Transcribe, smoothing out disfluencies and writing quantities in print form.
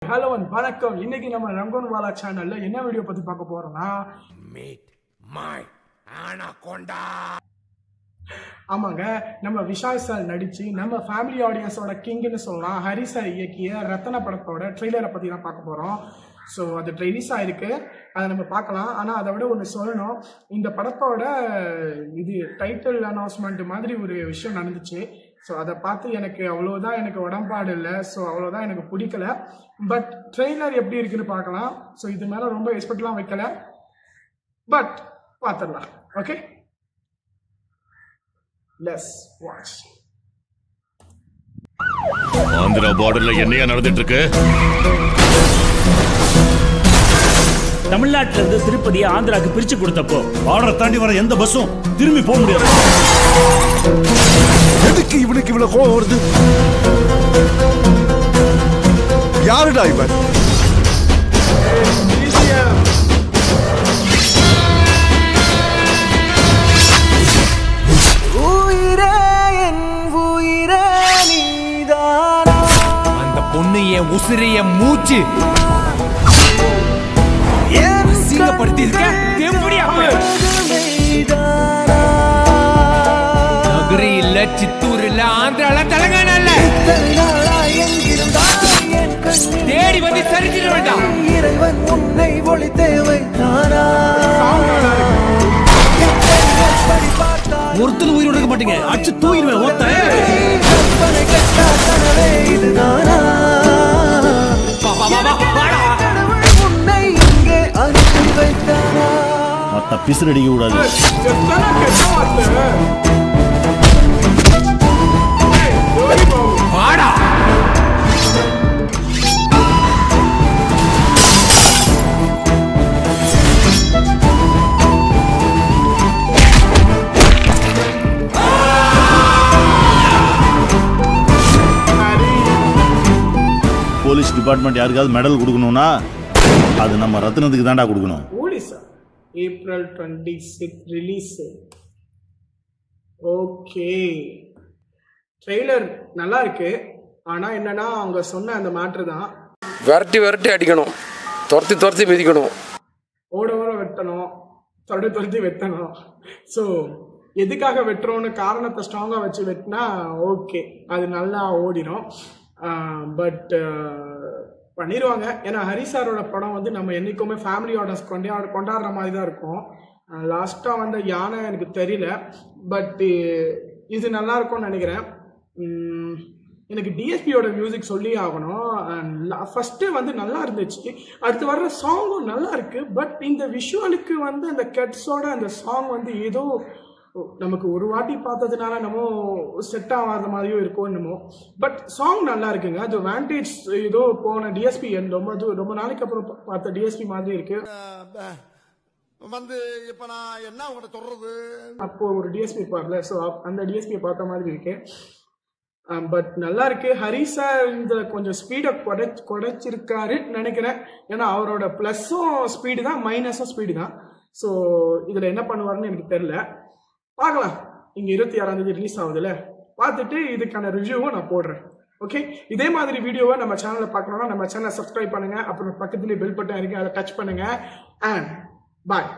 Hello வணக்கம். இன்னைக்கு நம்ம ரங்கோன் வாலா சேனல்ல என்ன வீடியோ பத்தி பார்க்க போறோம்னா மீட் மை அனகோண்டா. ஆமாங்க, நம்ம விஷால் சார் நடிச்சு நம்ம ஃபேமிலி ஆடியன்ஸோட கிங்னு சொல்லலாம் ஹரி சார் இயக்கிய ரத்தன படத்தோட ட்ரெய்லரை பத்தி தான் பார்க்க போறோம். ஸோ அது ரிலீஸ் ஆயிருக்கு, அதை நம்ம பார்க்கலாம். ஆனால் அதை விட ஒன்று சொல்லணும், இந்த படத்தோட இது டைட்டில் அனௌன்ஸ்மெண்ட் மாதிரி ஒரு விஷயம் நடந்துச்சு. ஸோ அதை பார்த்து எனக்கு அவ்வளோதான் எனக்கு உடன்பாடு இல்லை, ஸோ அவ்வளோதான் எனக்கு பிடிக்கல. பட் ட்ரெய்லர் எப்படி இருக்குன்னு பார்க்கலாம். ஸோ இது மேலே ரொம்ப எக்ஸ்பெக்ட்லாம் வைக்கல, பட் பார்த்துடலாம். Okay, let's watch. ஆந்திரா பார்டர்ல என்னையா நடந்துட்டு இருக்கு? தமிழ்நாட்டில இருந்து திருப்பதியை ஆந்திராக்கு பிரிச்சு கொடுத்தப்போ பார்டரை தாண்டி வர எந்த பஸ்ஸும் திரும்பி போக முடியாது. எதுக்கு இவனுக்கு இவ்வளவு கோவம் வருது? யாருடா இவன்? அந்த பொண்ணு என் உசிரிய மூச்சு அசிங்கப்படுத்தி இருக்க. நகரி இல்ல, சித்தூர் இல்ல, ஆந்திரால, தெலுங்கானா இல்ல, தேடி வந்து சரிஞ்சிட வேண்டாம். இறைவன் உன்னை ஒளி தேவை தானா? ஒருத்தர் உயிரோட இருக்க மாட்டீங்க, அடிச்சு தூக்கிடுவேன். உன்னை இங்கே அனுப்பி வைத்தானா? மத்த பிசுறு அடிக்க கூடாது. வாடா. போலீஸ் டிபார்ட்மெண்ட் யாருக்காவது மெடல் கொடுக்கணும்னா அது நம்ம ரத்னத்துக்கு தான்டா கொடுக்கணும். போலீஸா? April 26 release. ஓகே, ட்ரெய்லர் நல்லா இருக்கு. ஆனால் என்னன்னா அவங்க சொன்ன அந்த மேட்ரு தான், விரட்டி விரட்டி அடிக்கணும், துரத்தி துரத்தி மிதிக்கணும், ஓட ஓட வெட்டணும், தொட துரத்தி வெட்டணும். ஸோ எதுக்காக வெட்டுறோன்னு காரணத்தை ஸ்ட்ராங்காக வச்சு வெட்டினா ஓகே, அது நல்லா ஓடிடும். பட் பண்ணிடுவாங்க. ஏன்னா ஹரி சாரோட படம் வந்து நம்ம என்றைக்குமே ஃபேமிலி ஆர்டர்ஸ் கொண்டாடுற மாதிரி தான் இருக்கும். லாஸ்ட்டாக வந்த யானை எனக்கு தெரியல, பட் இது நல்லா இருக்கும்னு நினைக்கிறேன். எனக்கு டிஎஸ்பியோட மியூசிக் சொல்லி ஆகணும். ஃபஸ்ட்டு வந்து நல்லா இருந்துச்சு, அடுத்து வர்ற சாங்கும் நல்லா இருக்கு. பட் இந்த விஷுவலுக்கு வந்து அந்த கட்ஸோட அந்த சாங் வந்து ஏதோ நமக்கு ஒரு வாட்டி பார்த்ததுனால நம்ம செட் ஆகாத மாதிரியும் இருக்கும் என்னமோ. பட் சாங் நல்லா இருக்குங்க. அது வாண்டேஜ் ஏதோ போன டிஎஸ்பி ரொம்ப நாளைக்கு அப்புறம் பார்த்த டிஎஸ்பி மாதிரி இருக்கு. வந்து இப்ப நான் என்ன உங்கள்கிட்ட சொல்றது? அப்போ ஒரு டிஎஸ்பி இருப்பார்ல, ஸோ அந்த டிஎஸ்பியை பார்த்த மாதிரி இருக்கு. பட் நல்லா இருக்கு. ஹரி சார் இந்த கொஞ்சம் ஸ்பீடை குறைச்சிருக்காருன்னு நினைக்கிறேன். ஏன்னா அவரோட ப்ளஸ்ஸும் ஸ்பீடு தான், மைனஸும் ஸ்பீடு தான். ஸோ இதில் என்ன பண்ணுவாருன்னு எனக்கு தெரியல, பார்க்கலாம். இங்கே 26ஆம் ரிலீஸ் ஆகுதுல்ல, பார்த்துட்டு இதுக்கான ரிவ்யூவும் நான் போடுறேன். ஓகே, இதே மாதிரி வீடியோவை நம்ம சேனலில் பார்க்கணும்னா நம்ம சேனலை சப்ஸ்கிரைப் பண்ணுங்கள், அப்புறம் பக்கத்துலேயே பெல் பட்டன் இருக்குது, அதை டச் பண்ணுங்கள். அண்ட் பாய்.